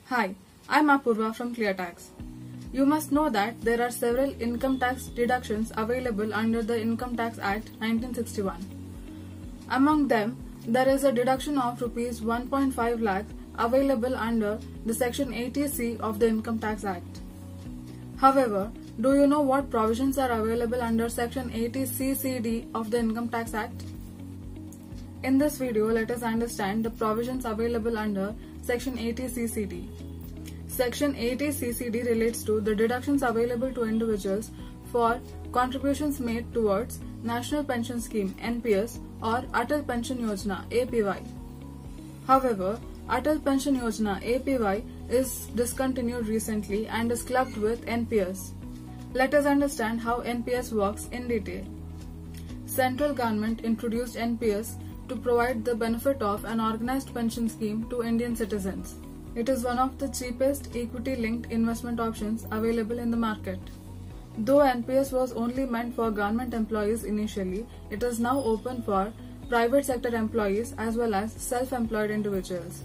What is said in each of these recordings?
Hi, I'm Apurva from ClearTax. You must know that there are several income tax deductions available under the Income Tax Act 1961. Among them, there is a deduction of Rs 1.5 lakh available under the Section 80C of the Income Tax Act. However, do you know what provisions are available under Section 80CCD of the Income Tax Act? In this video, let us understand the provisions available under Section 80CCD. Section 80CCD relates to the deductions available to individuals for contributions made towards National Pension Scheme (NPS) or Atal Pension Yojana (APY). However, Atal Pension Yojana (APY) is discontinued recently and is clubbed with NPS. Let us understand how NPS works in detail. Central government introduced NPS to provide the benefit of an organized pension scheme to Indian citizens. It is one of the cheapest equity-linked investment options available in the market. Though NPS was only meant for government employees initially, it is now open for private sector employees as well as self-employed individuals.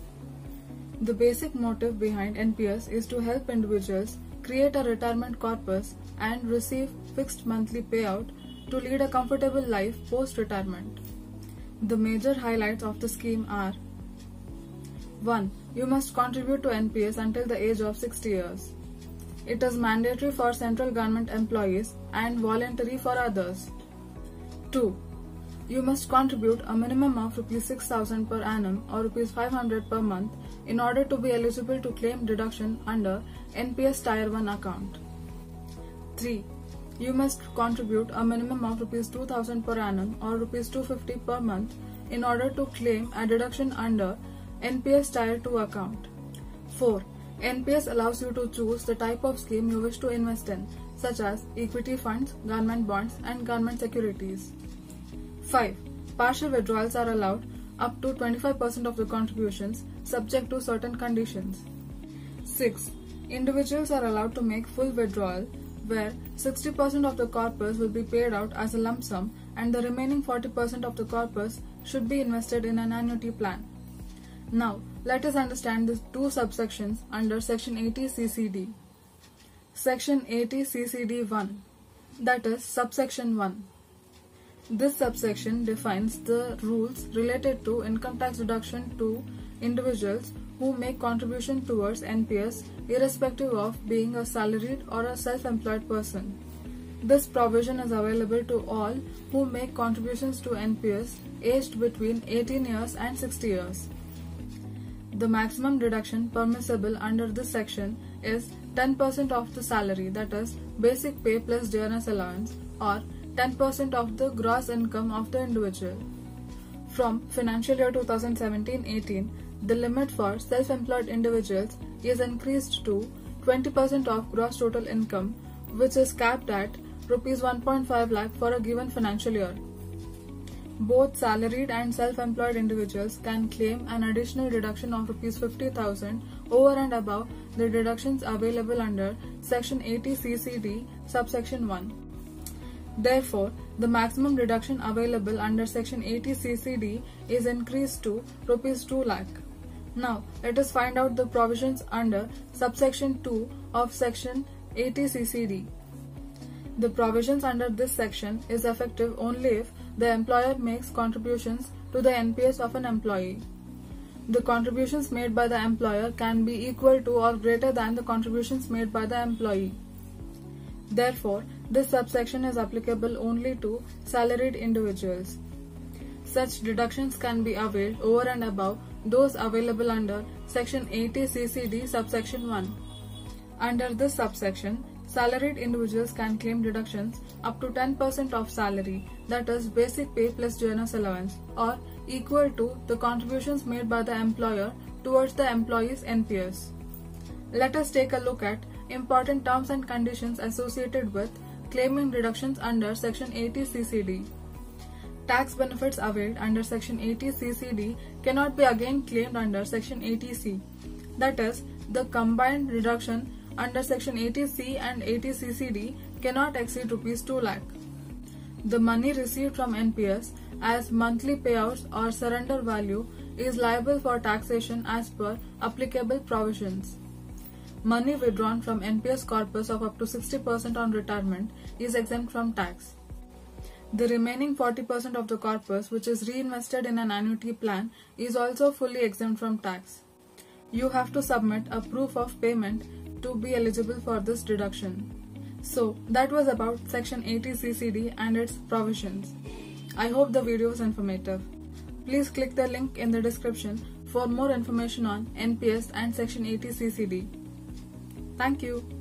The basic motive behind NPS is to help individuals create a retirement corpus and receive fixed monthly payout to lead a comfortable life post-retirement. The major highlights of the scheme are: 1. You must contribute to NPS until the age of 60 years. It is mandatory for central government employees and voluntary for others. 2. You must contribute a minimum of Rs 6,000 per annum or Rs 500 per month in order to be eligible to claim deduction under NPS Tier 1 account. 3. You must contribute a minimum of Rs 2,000 per annum or Rs 250 per month in order to claim a deduction under NPS Tier 2 account. 4. NPS allows you to choose the type of scheme you wish to invest in, such as equity funds, government bonds, and government securities. 5. Partial withdrawals are allowed up to 25% of the contributions, subject to certain conditions. 6. Individuals are allowed to make full withdrawal, where 60% of the corpus will be paid out as a lump sum and the remaining 40% of the corpus should be invested in an annuity plan. Now, let us understand the two subsections under Section 80CCD. Section 80CCD-1, that is Subsection 1. This subsection defines the rules related to income tax deduction to individuals who make contribution towards NPS irrespective of being a salaried or a self-employed person. This provision is available to all who make contributions to NPS aged between 18 years and 60 years. The maximum deduction permissible under this section is 10% of the salary, that is, basic pay plus dearness allowance, or 10% of the gross income of the individual. From financial year 2017-18, the limit for self-employed individuals is increased to 20% of gross total income, which is capped at Rs 1.5 lakh for a given financial year. Both salaried and self-employed individuals can claim an additional deduction of Rs 50,000 over and above the deductions available under Section 80CCD, subsection 1. Therefore, the maximum deduction available under Section 80CCD is increased to Rs 2 lakh. Now, let us find out the provisions under subsection 2 of Section 80CCD. The provisions under this section is effective only if the employer makes contributions to the NPS of an employee. The contributions made by the employer can be equal to or greater than the contributions made by the employee. Therefore, this subsection is applicable only to salaried individuals. Such deductions can be availed over and above those available under Section 80CCD, subsection 1. Under this subsection, salaried individuals can claim deductions up to 10% of salary, that is, basic pay plus dearness allowance, or equal to the contributions made by the employer towards the employee's NPS. Let us take a look at important terms and conditions associated with claiming deductions under Section 80CCD. Tax benefits availed under Section 80CCD cannot be again claimed under Section 80C. That is, the combined deduction under Section 80C and 80CCD cannot exceed Rs 2 lakh. The money received from NPS as monthly payouts or surrender value is liable for taxation as per applicable provisions. money withdrawn from NPS corpus of up to 60% on retirement is exempt from tax. The remaining 40% of the corpus, which is reinvested in an annuity plan, is also fully exempt from tax. You have to submit a proof of payment to be eligible for this deduction. So, that was about Section 80 CCD and its provisions. I hope the video was informative. Please click the link in the description for more information on NPS and Section 80 CCD. Thank you.